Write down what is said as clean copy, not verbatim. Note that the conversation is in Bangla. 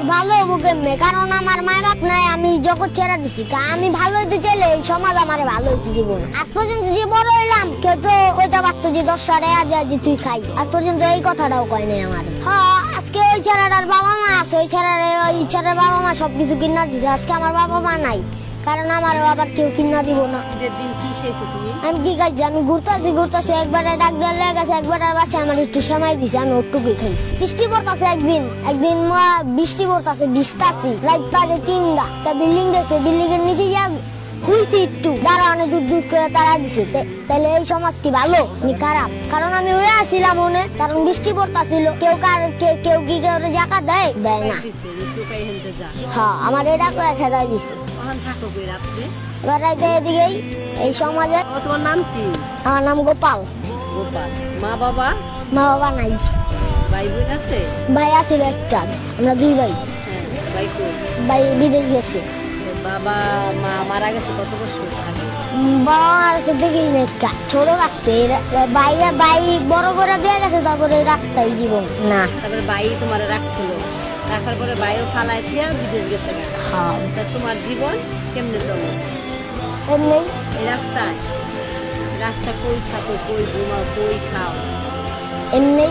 ভালো হবো কেমনে? কারণ আমার মা বাপ নাই, আমি জগৎ ছেড়ে দিছি। আমি ভালো হইতে চাইলে এই সমাজ আমারে ভালো হইতে দিব না। আজ পর্যন্ত যে বড় হইলাম, কেউ তো ওইটা পারতো যে 10 সাড়ে যে তুই খাই। আজ পর্যন্ত এই কথাটাও কয় নাই আমারে। হ্যাঁ, আজকে ওই ছেলেটার বাবা মা আছে, ওই ছেলের বাবা মা সবকিছু কিনা দিছে। আজকে আমার বাবা মা নাই, কারণ আমার আবার কেউ কিনা দিব না। আমি কি খাইছি? আমি ঘুরতেছি একবারে ডাক দিয়ে লেগে গেছে, একবারে বাসে আমার একটু সময় দিছে, আমি ওটুকুই খাইছি। বৃষ্টি পড়তেছে একদিন বৃষ্টি পড়তেছে, ভিজতাছি। রাত বাজে 3টা, একটা বিল্ডিং দেখছে, বিল্ডিং এর নিচে যা খুলছি একটু, তারা অনেক দূর করে তারা দিছে। তাহলে এই সমাজ কি ভালো নি খারাপ? কারণ আমি হয়ে আসছিলাম মনে, কারণ বৃষ্টি পড়তেছিল। কেউ কি কেউ জাকাত দেয় না। হ্যাঁ, আমার এটা করে খেদাই দিছে। এদিকেই এই সমাজে। তোমার নাম কি? আমার নাম গোপাল। মা বাবা নাই। ভাই বোন আছে? ভাই আছিল একটা, আমরা 2 ভাই। ভাই কই? ভাই বিদেশ গেছে। বাবা মা মারা গেছে কত বছর আগে? বাবা মার কাছে দেখি না, ছোট থাকতে। ভাই বড় করে দিয়ে গেছে, তারপরে রাস্তায় জীবন না। তারপরে ভাই তোমার রাখছিল, রাখার পরে ভাইও ফালাই দিয়া বিদেশ গেছে। হ্যাঁ, তা তোমার জীবন কেমনে চলে? এমনি এই রাস্তা কই থাকো, কই ঘুমাও, কই খাও? এমনি